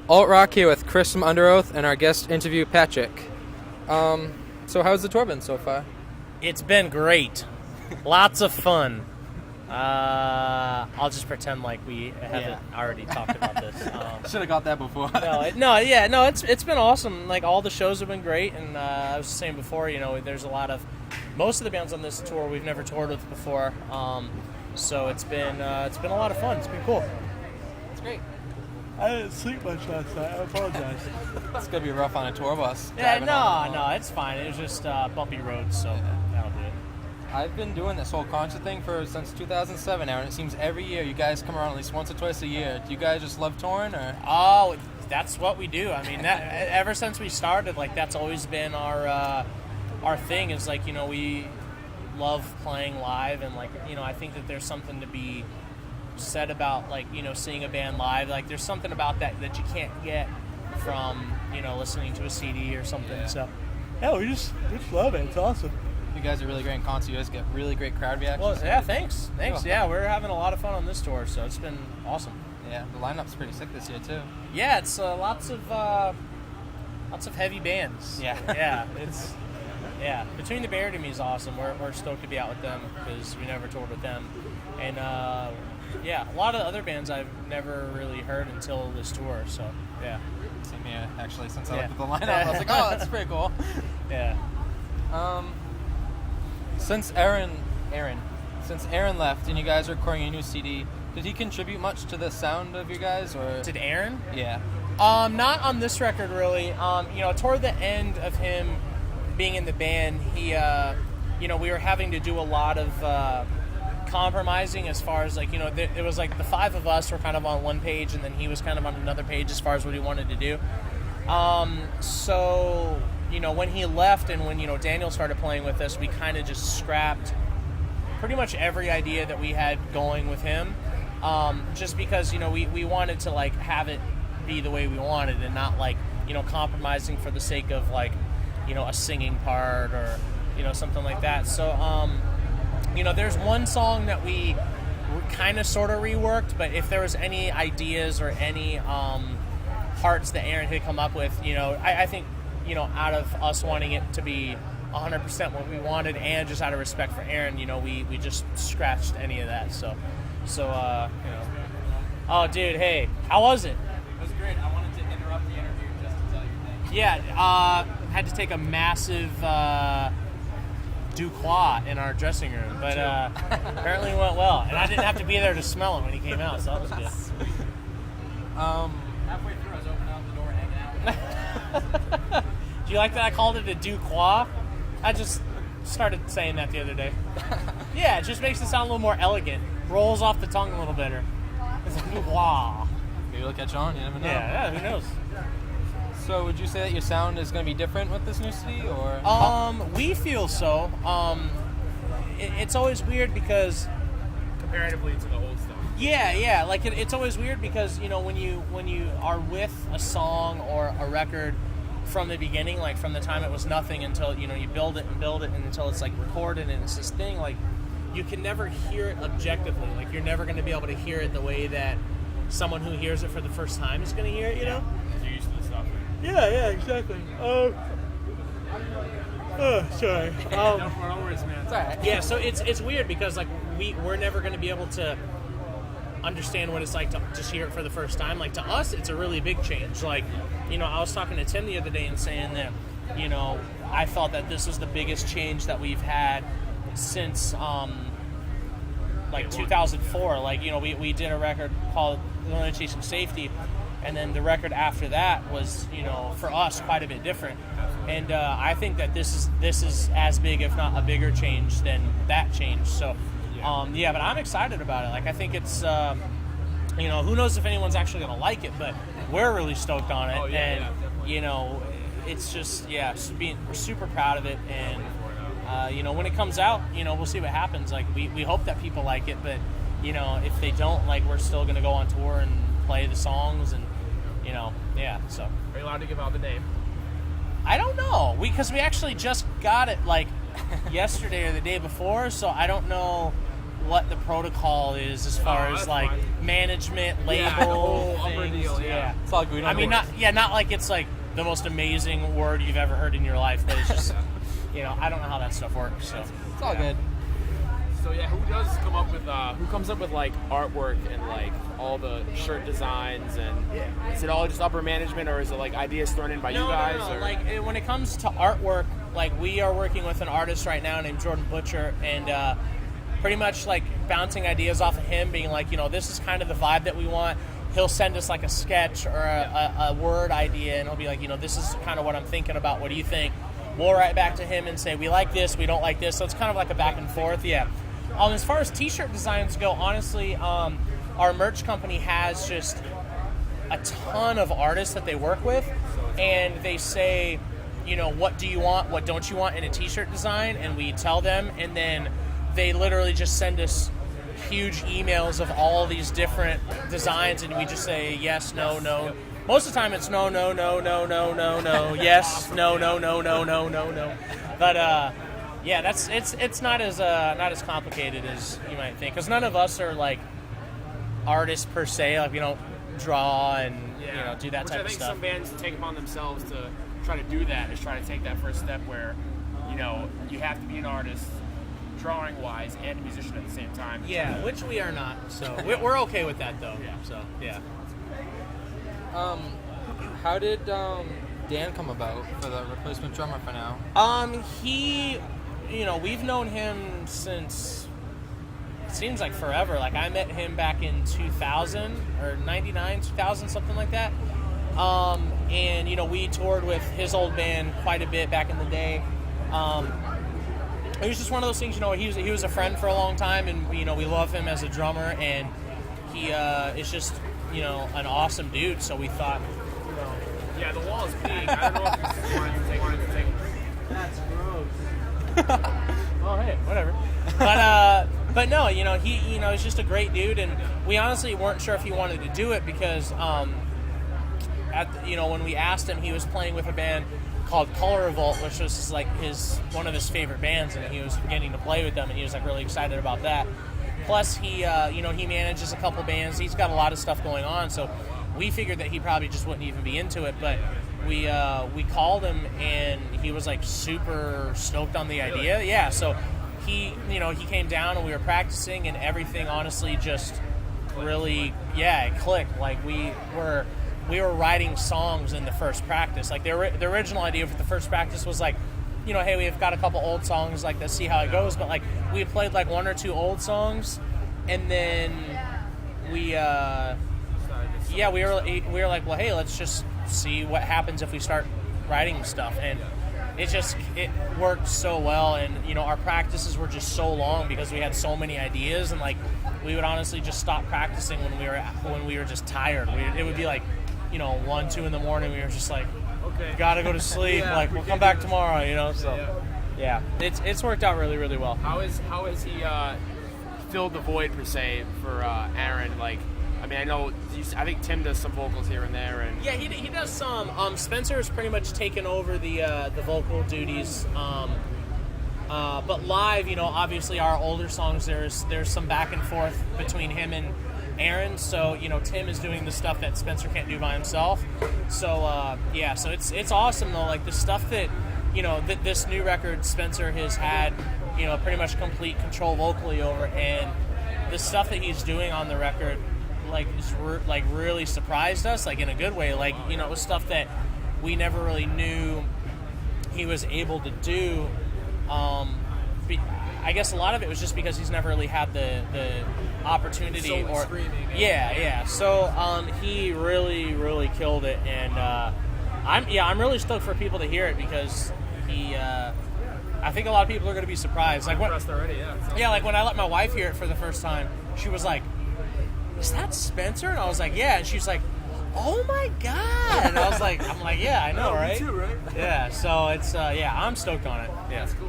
AltRock here with Chris from Underoath and our guest interview, Patrick. So how's the tour been so far? It's been great. Lots of fun. I'll just pretend like we haven't already talked about this. Should have got that before. It's been awesome. Like, all the shows have been great, and I was saying before, there's most of the bands on this tour we've never toured with before. So it's been a lot of fun. It's been cool. It's great. I didn't sleep much last night. I apologize. It's gonna be rough on a tour bus. Yeah, no, it's fine. It was just bumpy roads, so that'll do it. I've been doing this whole concert thing since 2007 now, and it seems every year you guys come around at least once or twice a year. Do you guys just love touring, or? Oh, that's what we do. I mean, that ever since we started, like, that's always been our thing. Is like, we love playing live, and like, I think that there's something to be said about, like, seeing a band live. Like, there's something about that you can't get from listening to a CD or something. Yeah. So yeah, we just love it. It's awesome. You guys are really great in concert. You guys get really great crowd reactions. Well, yeah, thanks. Yeah, we're having a lot of fun on this tour, so it's been awesome. Yeah, the lineup's pretty sick this year too. Yeah, it's lots of heavy bands. Yeah. Yeah, Between the Bear to Me is awesome. We're stoked to be out with them because we never toured with them, and a lot of the other bands I've never really heard until this tour. So yeah. Same here, actually. Since I looked at the lineup, I was like, oh, that's pretty cool. Yeah. Since Aaron left and you guys are recording a new CD, did he contribute much to the sound of you guys, or? Did Aaron? Yeah. Not on this record, really. Toward the end of him being in the band, he, we were having to do a lot of compromising as far as, like, it was like the five of us were kind of on one page, and then he was kind of on another page as far as what he wanted to do. So, when he left and when, Daniel started playing with us, we kind of just scrapped pretty much every idea that we had going with him, just because, we wanted to, like, have it be the way we wanted and not, like, compromising for the sake of, like, a singing part or, something like that. So, there's one song that we kind of sort of reworked, but if there was any ideas or any parts that Aaron had come up with, I think, out of us wanting it to be 100% what we wanted, and just out of respect for Aaron, we just scratched any of that. So, Oh, dude, hey, how was it? It was great. I wanted to interrupt the interview just to tell you thanks. Yeah, had to take a massive Duquois in our dressing room, but apparently it went well, and I didn't have to be there to smell it when he came out, so that was good. Halfway through, I was opening out the door and hanging out. Do you like that I called it a Duquois? I just started saying that the other day. Yeah, it just makes it sound a little more elegant. Rolls off the tongue a little better. It's like Duquois. Maybe it'll catch on, you never know. Yeah, who knows? So would you say that your sound is going to be different with this new CD, or? We feel so. It's always weird because comparatively to the old stuff. Yeah. Like, it's always weird because, when you are with a song or a record from the beginning, like from the time it was nothing until, you build it and until it's, like, recorded and it's this thing, like, you can never hear it objectively. Like, you're never going to be able to hear it the way that someone who hears it for the first time is going to hear it, you know? You're used to the stuff. Yeah, exactly. Sorry. No worries, man. It's all right. Yeah, so it's weird because, like, we're never going to be able to understand what it's like to just hear it for the first time. Like, to us, it's a really big change. Like, I was talking to Tim the other day and saying that, I felt that this was the biggest change that we've had since, like, 2004. Like, we did a record called Limitation Safety, and then the record after that was, for us, quite a bit different. And I think that this is as big, if not a bigger change than that change. So, but I'm excited about it. Like, I think it's, who knows if anyone's actually going to like it, but we're really stoked on it. It's just, we're super proud of it. And, when it comes out, we'll see what happens. Like, we hope that people like it, but, if they don't, like, we're still going to go on tour and play the songs and, so. Are you allowed to give out the name? I don't know. Because we actually just got it, like, yesterday or the day before, so I don't know what the protocol is as far as, like, fine. management, label, Yeah, the whole upper things. deal, yeah. It's all good. I mean, not like it's like the most amazing word you've ever heard in your life, but it's just, I don't know how that stuff works. So It's all good. So yeah, who comes up with like artwork and like all the shirt designs, and is it all just upper management, or is it like ideas thrown in by you guys? No. Or? Like when it comes to artwork, like we are working with an artist right now named Jordan Butcher, and pretty much like bouncing ideas off of him, being like, this is kind of the vibe that we want. He'll send us like a sketch or a word idea, and he'll be like, this is kind of what I'm thinking about. What do you think? We'll write back to him and say, we like this, we don't like this. So it's kind of like a back and forth, yeah. As far as t-shirt designs go, honestly, our merch company has just a ton of artists that they work with, and they say, what do you want, what don't you want in a t-shirt design, and we tell them, and then they literally just send us huge emails of all these different designs, and we just say yes, no, no. Most of the time it's no, no, no, no, no, no, no, yes, no, no, no, no, no, no, no. But yeah, it's not as complicated as you might think, because none of us are like artists per se. Like we don't draw and do that type of stuff. Which I think some bands take upon themselves to try to do that, is try to take that first step where you have to be an artist drawing wise and a musician at the same time. Yeah, which we are not. So we're okay with that though. Yeah. So yeah. How did Dan come about for the replacement drummer for now? He, we've known him since, it seems like forever. Like I met him back in 2000 or 99, 2000, something like that. And we toured with his old band quite a bit back in the day. It was just one of those things, he was a friend for a long time, and we love him as a drummer, and he is just an awesome dude. So we thought, Yeah, the wall is big. I don't know if you wanted to take. that's gross. Oh hey, whatever. But no, he he's just a great dude, and we honestly weren't sure if he wanted to do it because when we asked him, he was playing with a band called Color Revolt, which was like one of his favorite bands, and he was getting to play with them, and he was like really excited about that. Plus, he he manages a couple bands. He's got a lot of stuff going on, so we figured that he probably just wouldn't even be into it. But we called him, and he was like super stoked on the idea. Yeah, so he came down, and we were practicing, and everything honestly just really it clicked. Like we were writing songs in the first practice. Like the original idea for the first practice was like, hey, we've got a couple old songs, like, let's see how it goes. But like we played like one or two old songs, and then we were like, well, hey, let's just see what happens if we start writing stuff. And it worked so well, and our practices were just so long because we had so many ideas, and like we would honestly just stop practicing when we were just tired. It would be like 1, 2 in the morning. We were just like, okay, gotta go to sleep. Like we'll come back tomorrow. So yeah, it's worked out really, really well. How has he filled the void per se for Aaron? Like, I mean, I think Tim does some vocals here and there, and yeah, he does some. Spencer has pretty much taken over the vocal duties. But live, obviously our older songs, there's some back and forth between him and Aaron. So Tim is doing the stuff that Spencer can't do by himself. So so it's awesome though. Like the stuff that this new record Spencer has had pretty much complete control vocally over, and the stuff that he's doing on the record really surprised us, like in a good way. Like it was stuff that we never really knew he was able to do. I guess a lot of it was just because he's never really had the opportunity So he really killed it, and I'm really stoked for people to hear it, because I think a lot of people are going to be surprised. Like like when I let my wife hear it for the first time, she was like, "Is that Spencer?" And I was like, "Yeah," and she's like, "Oh my god!" And I'm like, "Yeah, I know, right?" Me too, right? Yeah, so it's I'm stoked on it. Yeah, that's cool.